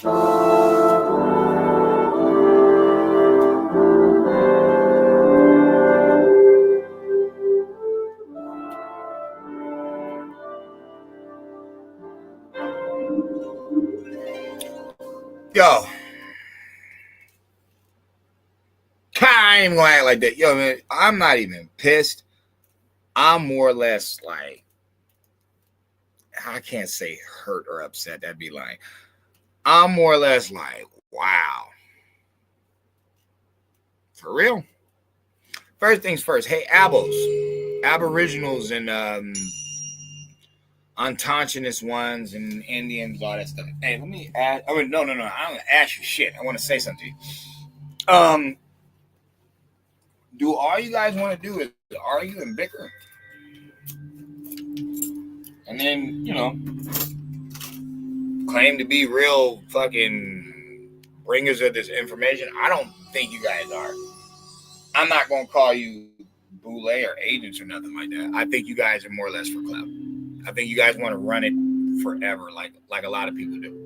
Yo, I ain't even gonna act like that. Yo, man, I'm not even pissed. I'm more or less like, I can't say hurt or upset. That'd be like, I'm more or less like, wow. For real? First things first. Hey, Aboriginals and Unconscious ones and Indians, all that stuff. Hey, let me ask. Oh, no. I don't want to ask you shit. I want to say something to you. Do all you guys want to do is argue and bicker? And then, claim to be real fucking bringers of this information? I don't think you guys are. I'm not going to call you boule or agents or nothing like that. I think you guys are more or less for clout. I think you guys want to run it forever, like a lot of people do.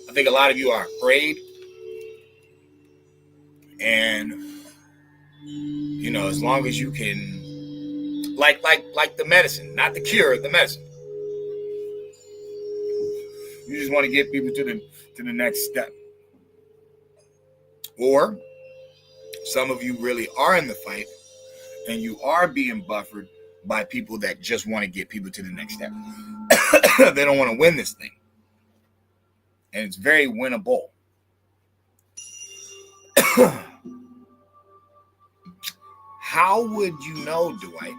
I think a lot of you are afraid, and as long as you can, like the medicine, not the cure, the medicine. You just want to get people to the next step. Or some of you really are in the fight, and you are being buffered by people that just want to get people to the next step. They don't want to win this thing. And it's very winnable. How would you know, Dwight,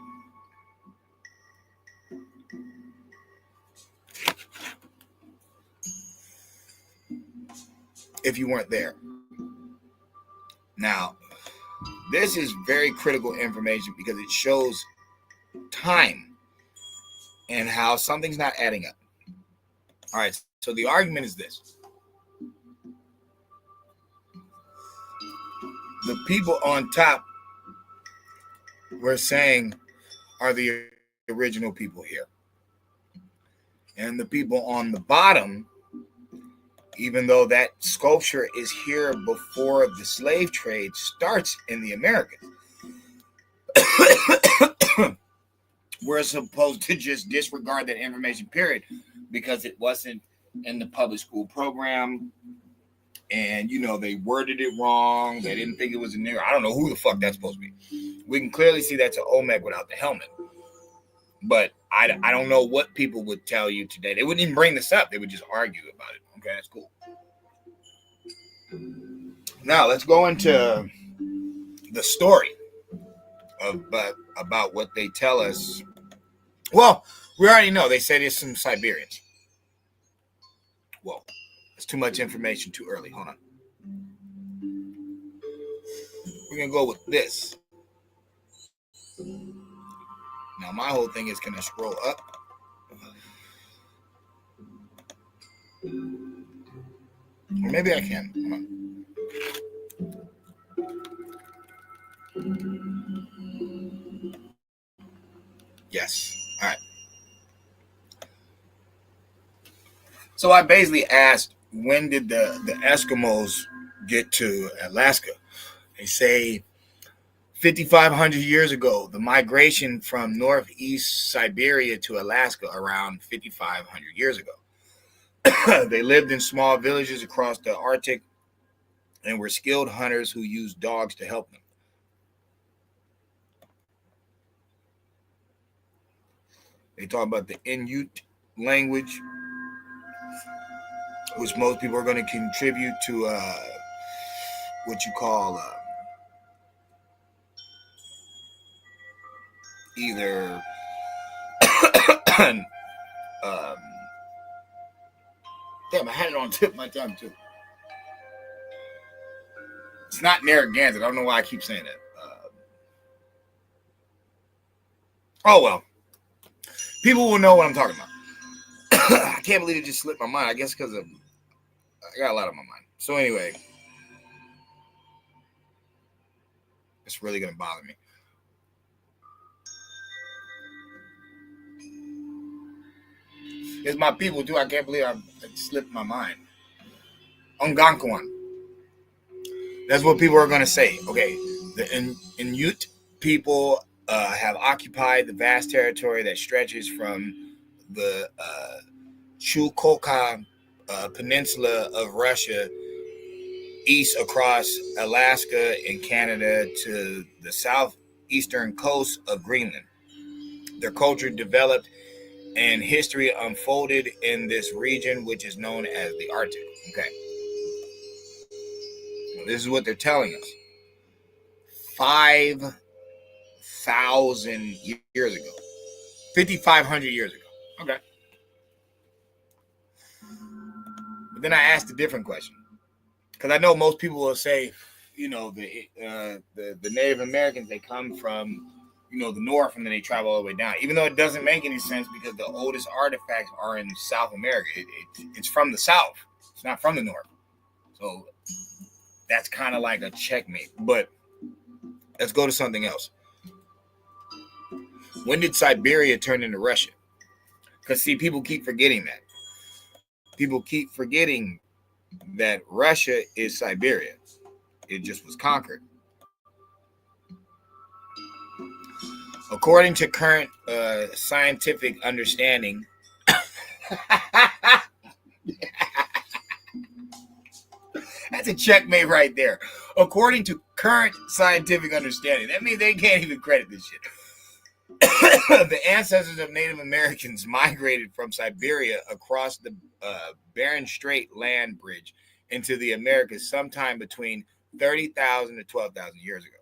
if you weren't there? Now, this is very critical information because it shows time and how something's not adding up. All right, so the argument is this. The people on top we're saying are the original people here. And the people on the bottom, even though that sculpture is here before the slave trade starts in the Americas, we're supposed to just disregard that information, period, because it wasn't in the public school program. And, they worded it wrong. They didn't think it was a nigger. I don't know who the fuck that's supposed to be. We can clearly see that's an Olmec without the helmet. But I don't know what people would tell you today. They wouldn't even bring this up. They would just argue about it. Okay, that's cool. Now, let's go into the story about what they tell us. Well, we already know. They say there's some Siberians. Whoa. That's too much information too early. Hold on. We're going to go with this. Now, my whole thing is, can I scroll up? Or maybe I can. Hold on. Yes. All right. So I basically asked, when did the Eskimos get to Alaska? They say 5,500 years ago, the migration from northeast Siberia to Alaska around 5,500 years ago. They lived in small villages across the Arctic and were skilled hunters who used dogs to help them. They talk about the Inuit language, which most people are going to contribute to what you call either damn, I had it on the tip of my tongue too. It's not Narragansett. I don't know why I keep saying that. Oh well, people will know what I'm talking about. I can't believe it just slipped my mind. I guess because I got a lot on my mind. So anyway, it's really gonna bother me. It's my people too. I can't believe it slipped my mind. Algonquin. That's what people are going to say. Okay, the Inuit people have occupied the vast territory that stretches from the Chukotka Peninsula of Russia east across Alaska and Canada to the southeastern coast of Greenland. Their culture developed and history unfolded in this region, which is known as the Arctic. Okay. Well, this is what they're telling us. 5,000 years ago. 5,500 years ago. Okay. But then I asked a different question. Because I know most people will say, the Native Americans, they come from, the north, and then they travel all the way down. Even though it doesn't make any sense because the oldest artifacts are in South America. It's from the south. It's not from the north. So that's kind of like a checkmate. But let's go to something else. When did Siberia turn into Russia? Because, see, people keep forgetting that. People keep forgetting that Russia is Siberia. It just was conquered. According to current scientific understanding, that's a checkmate right there. According to current scientific understanding, that means they can't even credit this shit. The ancestors of Native Americans migrated from Siberia across the Bering Strait land bridge into the Americas sometime between 30,000 to 12,000 years ago.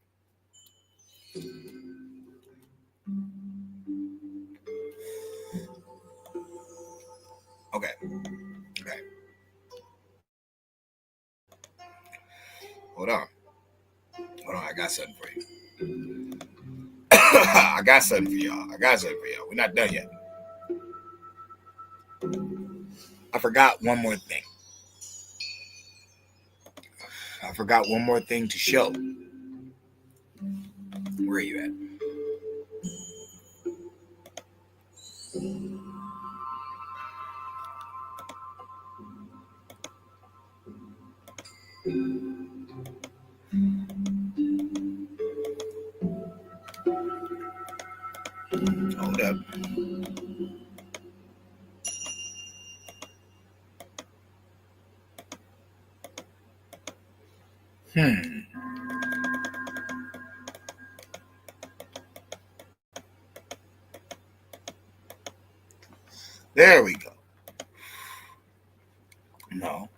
Okay. Hold on. I got something for you. I got something for y'all. We're not done yet. I forgot one more thing. To show. Where are you at? Hold up. There we go. No.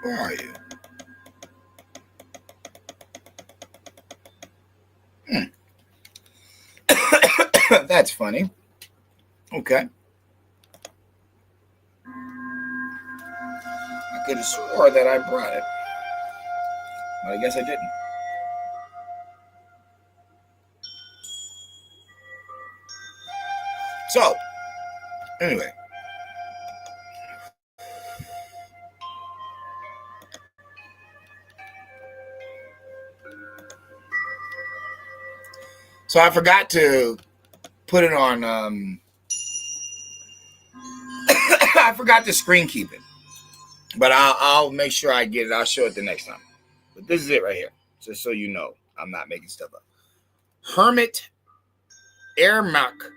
Where are you? That's funny. Okay. I could have swore that I brought it, but I guess I didn't. So, anyway. So I forgot to put it on. I forgot to screen keep it, but I'll make sure I get it. I'll show it the next time. But this is it right here, just so you know, I'm not making stuff up. Hermit Ermak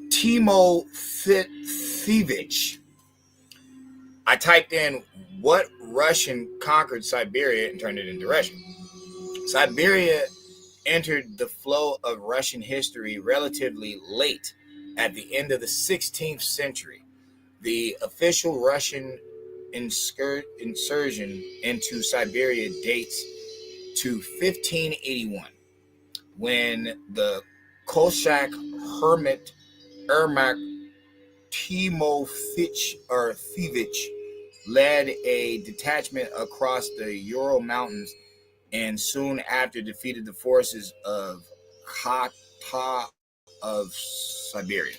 Timofeyevich. I typed in what Russian conquered Siberia and turned it into Russian. Siberia entered the flow of Russian history relatively late, at the end of the 16th century. The official Russian insurgence into Siberia dates to 1581, when the Cossack hermit Ermak Timofeyevich led a detachment across the Ural Mountains and soon after defeated the forces of Kata of Siberia.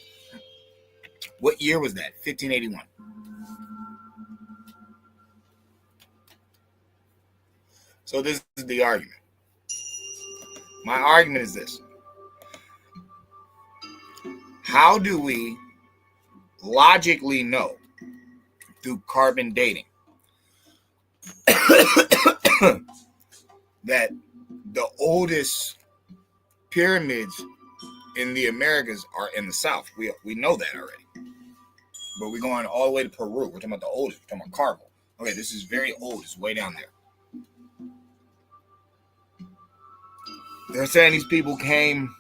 What year was that? 1581. So this is the argument. My argument is this. How do we logically know through carbon dating that the oldest pyramids in the Americas are in the South? We know that already. But we're going all the way to Peru. We're talking about the oldest. We're talking about Carvel. Okay, this is very old. It's way down there. They're saying these people came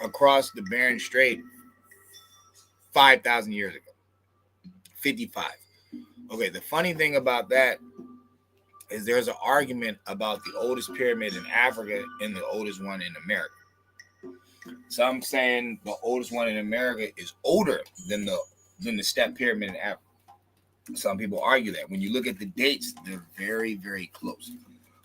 across the Bering Strait 5,000 years ago. 55. Okay, the funny thing about that is there's an argument about the oldest pyramid in Africa and the oldest one in America. Some saying the oldest one in America is older than the step pyramid in Africa. Some people argue that. When you look at the dates, they're very, very close.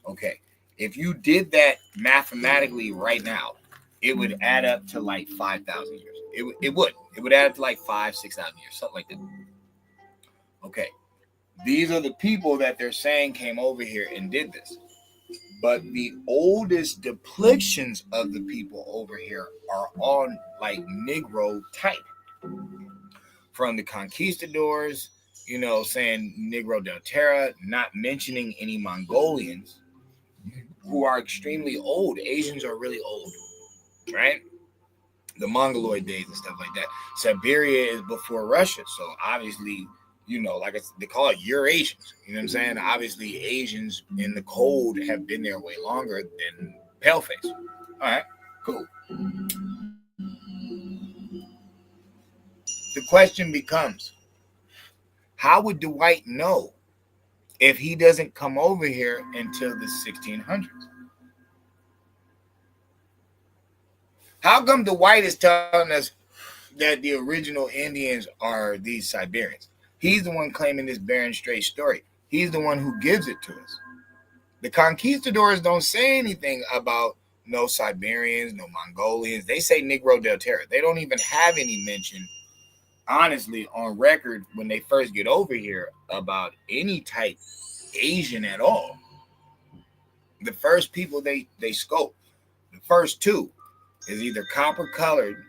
Okay, if you did that mathematically right now, it would add up to like 5,000 years. It would add up to like 5,000-6,000 years, something like that. Okay, these are the people that they're saying came over here and did this. But the oldest depictions of the people over here are on like Negro type. From the conquistadors, saying Negro del Terra, not mentioning any Mongolians who are extremely old. Asians are really old, right? The Mongoloid days and stuff like that. Siberia is before Russia, so obviously, like they call it Eurasians. You know what I'm saying? Obviously, Asians in the cold have been there way longer than Paleface. All right, cool. The question becomes, how would Dwight know if he doesn't come over here until the 1600s? How come Dwight is telling us that the original Indians are these Siberians? He's the one claiming this Bering Strait story. He's the one who gives it to us. The conquistadors don't say anything about no Siberians, no Mongolians. They say Negro del Terra. They don't even have any mention, honestly, on record when they first get over here about any type Asian at all. The first people they scope, the first two, is either copper colored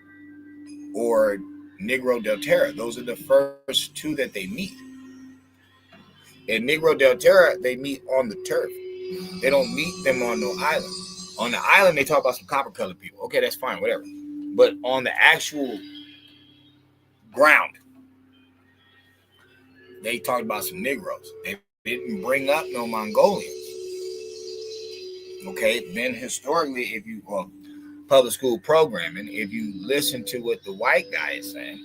or Negro del Terra. Those are the first two that they meet. In Negro del Terra, they meet on the turf. They don't meet them on no island. On the island, they talk about some copper colored people. Okay, that's fine, whatever. But on the actual ground, they talked about some Negroes. They didn't bring up no Mongolians. Okay, then historically, if you public school programming, if you listen to what the white guy is saying,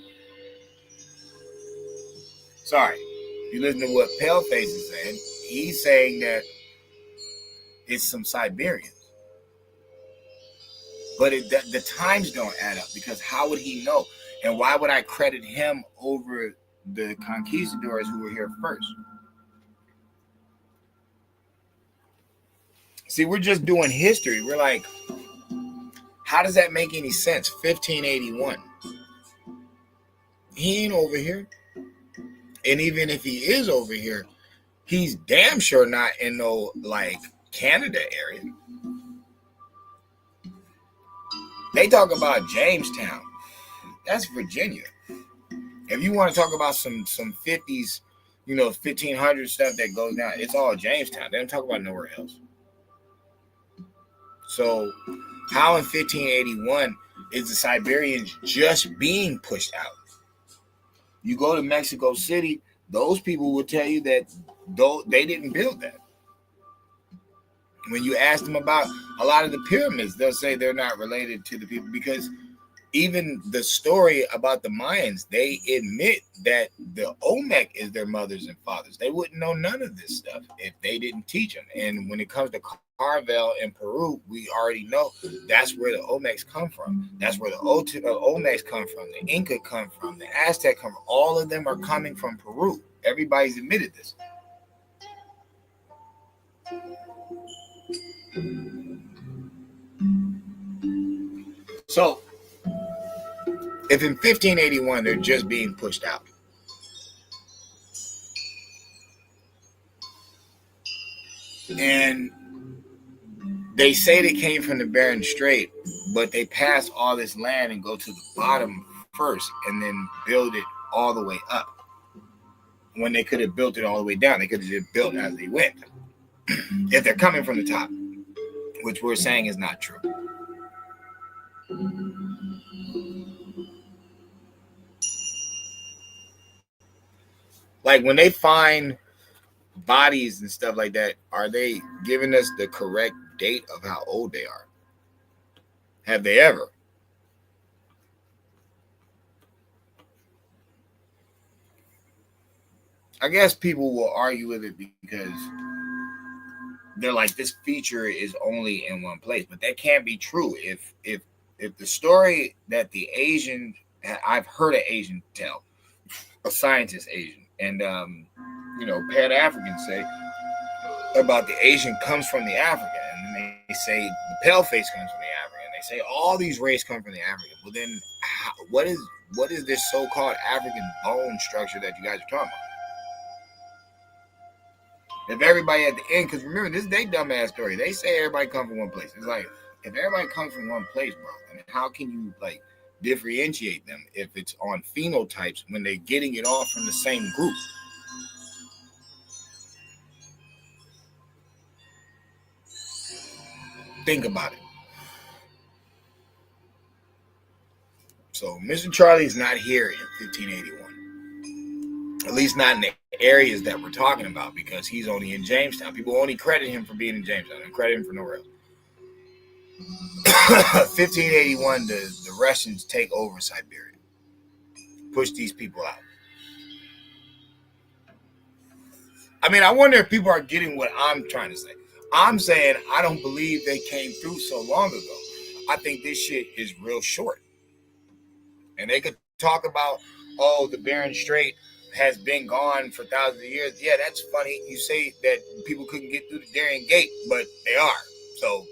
if you listen to what Paleface is saying, he's saying that it's some Siberians. But the times don't add up, because how would he know? And why would I credit him over the conquistadors who were here first? See, we're just doing history. We're like, how does that make any sense? 1581. He ain't over here. And even if he is over here, he's damn sure not in no, like, Canada area. They talk about Jamestown. That's Virginia. If you want to talk about some 50s, 1500 stuff that goes down, it's all Jamestown. They don't talk about nowhere else. So how in 1581 is the Siberians just being pushed out? You go to Mexico City, those people will tell you that they didn't build that. When you ask them about a lot of the pyramids, they'll say they're not related to the people, because even the story about the Mayans, they admit that the Olmec is their mothers and fathers. They wouldn't know none of this stuff if they didn't teach them. And when it comes to Carvel in Peru, we already know that's where the Olmecs come from. That's where the Olmecs come from. The Inca come from. The Aztec come from. All of them are coming from Peru. Everybody's admitted this. So, if in 1581 they're just being pushed out, and they say they came from the Bering Strait, but they pass all this land and go to the bottom first and then build it all the way up. When they could have built it all the way down, they could have just built as they went. If they're coming from the top, which we're saying is not true. Like when they find bodies and stuff like that, are they giving us the correct date of how old they are? Have they ever? I guess people will argue with it because they're like, this feature is only in one place, but that can't be true. If the story that the Asian, I've heard an Asian tell, a scientist Asian, and Pan Africans say about the Asian comes from the African, and they say the pale face comes from the African. They say all these races come from the African. Well, then what is this so-called African bone structure that you guys are talking about? If everybody at the end, because remember, this is their dumbass story. They say everybody comes from one place. It's like, if everybody comes from one place, bro, then how can you like differentiate them if it's on phenotypes when they're getting it all from the same group? Think about it. So Mr. Charlie is not here in 1581. At least not in the areas that we're talking about, because he's only in Jamestown. People only credit him for being in Jamestown and credit him for nowhere else. 1581, the Russians take over Siberia, push these people out. I mean, I wonder if people are getting what I'm trying to say. I'm saying I don't believe they came through so long ago. I think this shit is real short. And they could talk about, oh, the Bering Strait has been gone for thousands of years. Yeah, that's funny. You say that people couldn't get through the Darien Gate, but they are. So,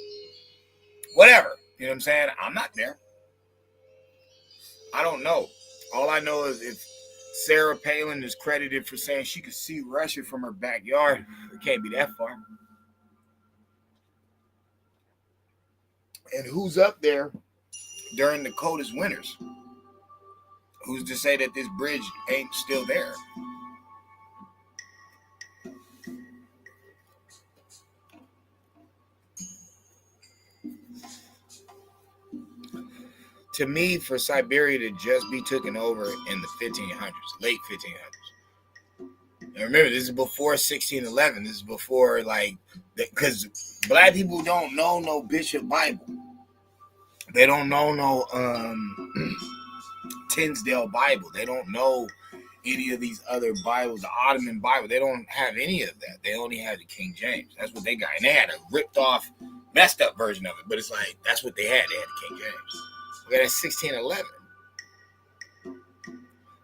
whatever. You know what I'm saying? I'm not there. I don't know. All I know is if Sarah Palin is credited for saying she could see Russia from her backyard, it can't be that far. And who's up there during the coldest winters? Who's to say that this bridge ain't still there? To me, for Siberia to just be taken over in the 1500s, late 1500s. And remember, this is before 1611. This is before, like, because black people don't know no Bishop Bible. They don't know no Tinsdale Bible. They don't know any of these other Bibles, the Ottoman Bible. They don't have any of that. They only have the King James. That's what they got. And they had a ripped off, messed up version of it. But it's like, that's what they had. They had the King James. Okay, that's 1611.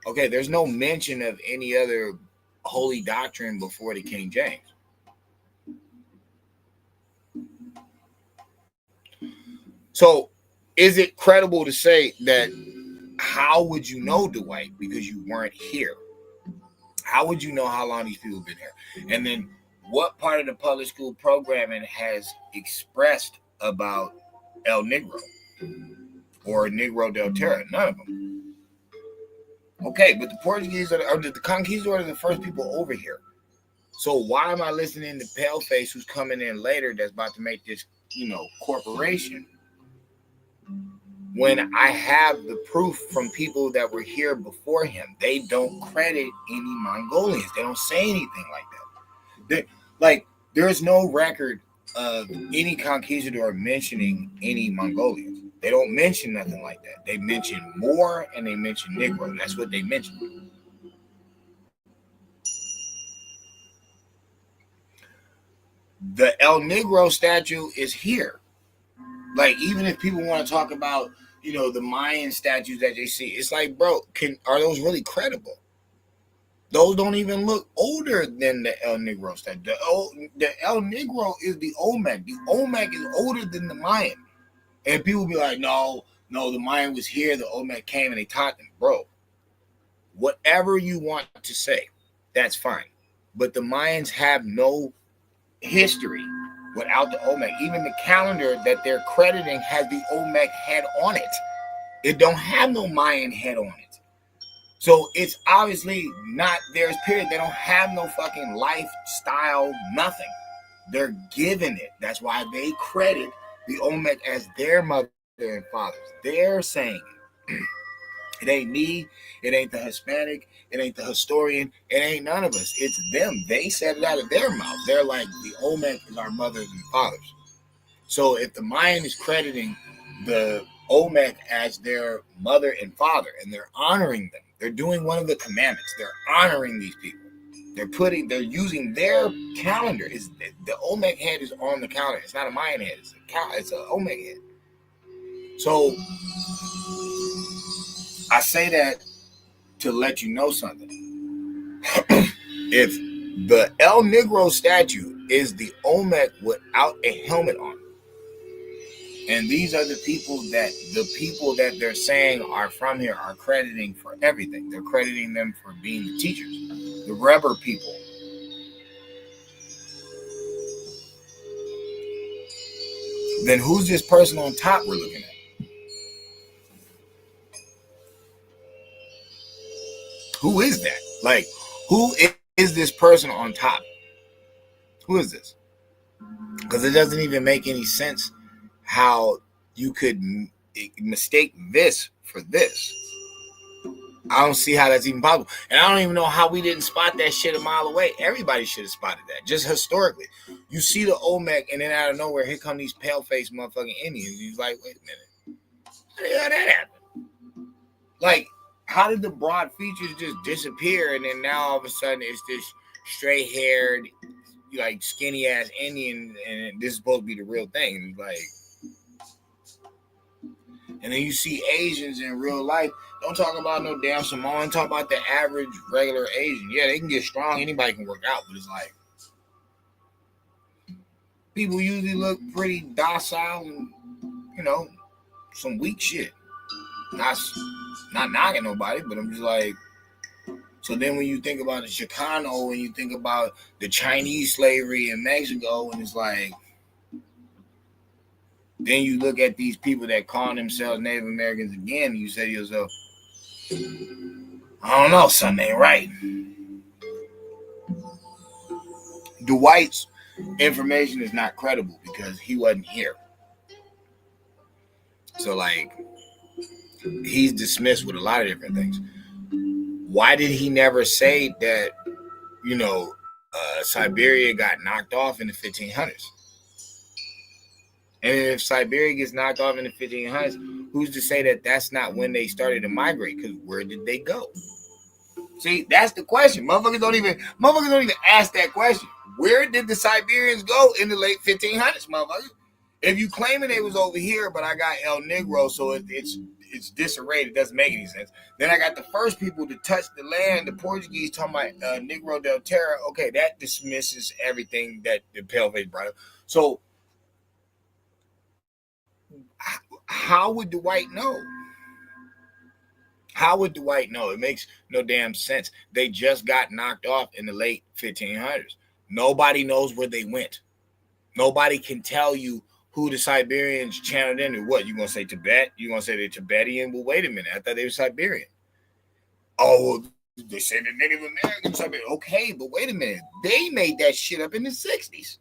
Okay, there's no mention of any other holy doctrine before the King James. So, is it credible to say that how would you know, Dwight, because you weren't here? How would you know how long these people have been here? And then what part of the public school programming has expressed about El Negro or Negro del Terra? None of them. Okay, but the Portuguese or the Conquistadors are the first people over here. So why am I listening to Paleface, who's coming in later, that's about to make this, corporation, when I have the proof from people that were here before him? They don't credit any Mongolians. They don't say anything like that. There's no record of any conquistador mentioning any Mongolians. They don't mention nothing like that. They mention Moor and they mention Negro. That's what they mention. The El Negro statue is here. Like, even if people want to talk about, the Mayan statues that they see, it's like, bro, are those really credible? Those don't even look older than the El Negro statue. The El Negro is the Olmec. The Olmec is older than the Mayan. And people be like, no, the Mayan was here. The Olmec came and they taught them. Bro, whatever you want to say, that's fine. But the Mayans have no history without the Olmec. Even the calendar that they're crediting has the Olmec head on it. It don't have no Mayan head on it. So it's obviously not theirs, period. They don't have no fucking lifestyle, nothing. They're giving it. That's why they credit the Olmec as their mother and fathers. They're saying it. It ain't me. It ain't the Hispanic. It ain't the historian. It ain't none of us. It's them. They said it out of their mouth. They're like, the Olmec is our mothers and fathers. So if the Mayan is crediting the Olmec as their mother and father, and they're honoring them, they're doing one of the commandments. They're honoring these people. They're using their calendar. Is the Olmec head is on the calendar. It's not a Mayan head. It's an Olmec head. So I say that to let you know something. If the El Negro statue is the Olmec without a helmet on, and these are the people that they're saying are from here are crediting for everything. They're crediting them for being the teachers, the Reber people. Then who's this person on top we're looking at? Who is that? Like, who is this person on top? Who is this? Because it doesn't even make any sense how you could mistake this for this. I don't see how that's even possible. And I don't even know how we didn't spot that shit a mile away. Everybody should have spotted that. Just historically. You see the Olmec, and then out of nowhere, here come these pale-faced motherfucking Indians. He's like, wait a minute. How the hell that happen? Like, how did the broad features just disappear, and then now all of a sudden it's this straight-haired, like, skinny-ass Indian, and this is supposed to be the real thing. And it's like... And then you see Asians in real life. Don't talk about no damn Samoan. Talk about the average, regular Asian. Yeah, they can get strong. Anybody can work out. But it's like, people usually look pretty docile and, you know, some weak shit. Not knocking nobody, but I'm just like... So then when you think about the Chicano and you think about the Chinese slavery in Mexico, and it's like... Then you look at these people that call themselves Native Americans again, and you say to yourself, I don't know, something ain't right. Dwight's information is not credible because he wasn't here. So, like, he's dismissed with a lot of different things. Why did he never say that, you know, Siberia got knocked off in the 1500s? And if Siberia gets knocked off in the 1500s, who's to say that that's not when they started to migrate? Because where did they go? See, that's the question. Motherfuckers don't even ask that question. Where did the Siberians go in the late 1500s, motherfuckers? If you claiming they was over here, but I got El Negro, so it's disarrayed, it doesn't make any sense. Then I got the first people to touch the land, the Portuguese talking about Negro del Terra. Okay, that dismisses everything that the Paleface brought up. So how would Dwight know? How would Dwight know? It makes no damn sense. They just got knocked off in the late 1500s. Nobody knows where they went. Nobody can tell you who the Siberians channeled into. What, you going to say Tibet? You going to say they're Tibetan? Well, wait a minute. I thought they were Siberian. Oh, well, they said the Native American Siberian. Okay, but wait a minute. They made that shit up in the 60s.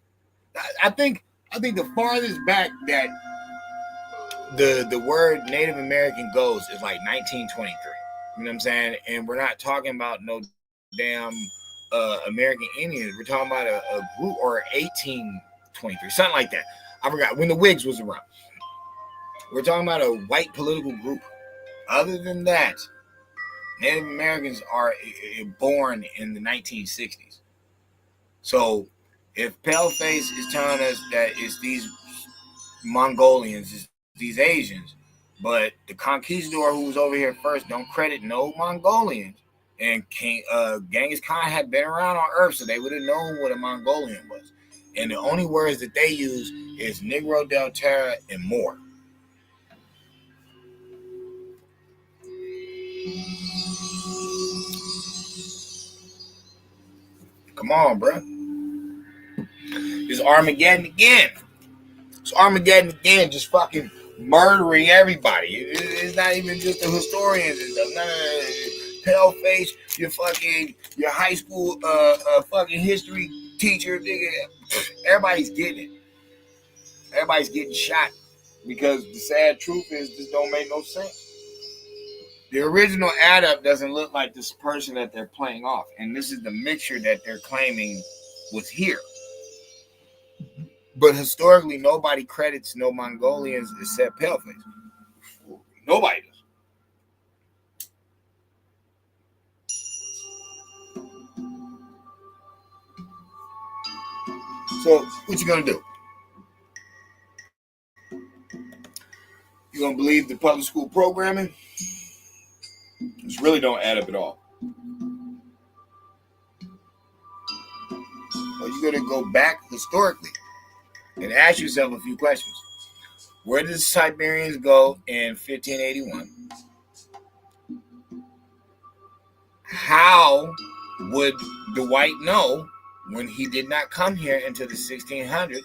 I think the farthest back that the word Native American goes is like 1923. You know what I'm saying? And we're not talking about no damn American Indians. We're talking about a group, or 1823, something like that. I forgot when the Whigs was around. We're talking about a white political group. Other than that, Native Americans are born in the 1960s. So if Paleface is telling us that it's these Mongolians, it's these Asians, but the conquistador who was over here first don't credit no Mongolians, and Genghis Khan had been around on Earth, so they would have known what a Mongolian was. And the only words that they use is Negro del Terra and more. Come on, bro. It's Armageddon again. It's Armageddon again. Just fucking murdering everybody. It's not even just the historians and stuff. No. Pale face, your high school fucking history teacher, nigga. Everybody's getting it. Everybody's getting shot because the sad truth is this don't make no sense. The original add-up doesn't look like this person that they're playing off, and this is the mixture that they're claiming was here. But historically, nobody credits no Mongolians except Paleface. Nobody does. So, what you gonna do? You gonna believe the public school programming? This really don't add up at all. Or you gonna go back historically and ask yourself a few questions. Where did the Siberians go in 1581? How would Dwight know when he did not come here until the 1600s?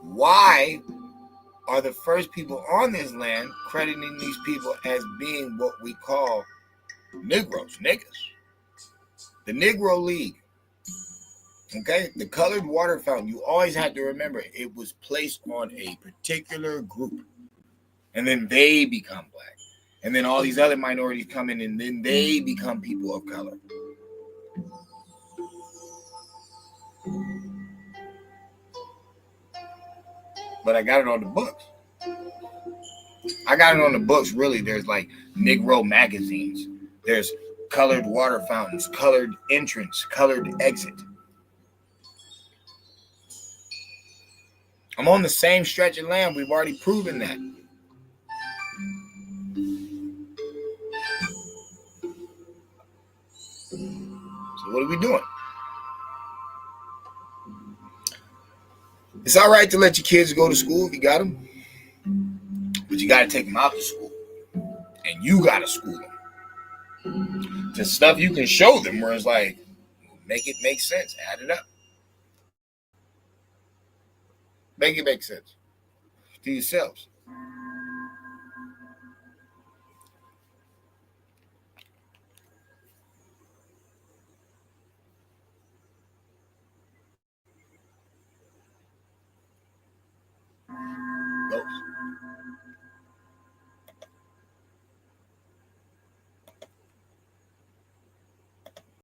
Why are the first people on this land crediting these people as being what we call Negroes, niggas? The Negro League. Okay, the colored water fountain, you always had to remember it was placed on a particular group. And then they become black. And then all these other minorities come in and then they become people of color. But I got it on the books. I got it on the books, really. There's like Negro magazines. There's colored water fountains, colored entrance, colored exit. I'm on the same stretch of land. We've already proven that. So what are we doing? It's all right to let your kids go to school if you got them. But you got to take them out to school. And you got to school them. To stuff you can show them where it's like, make it make sense. Add it up. Make it make sense to yourselves.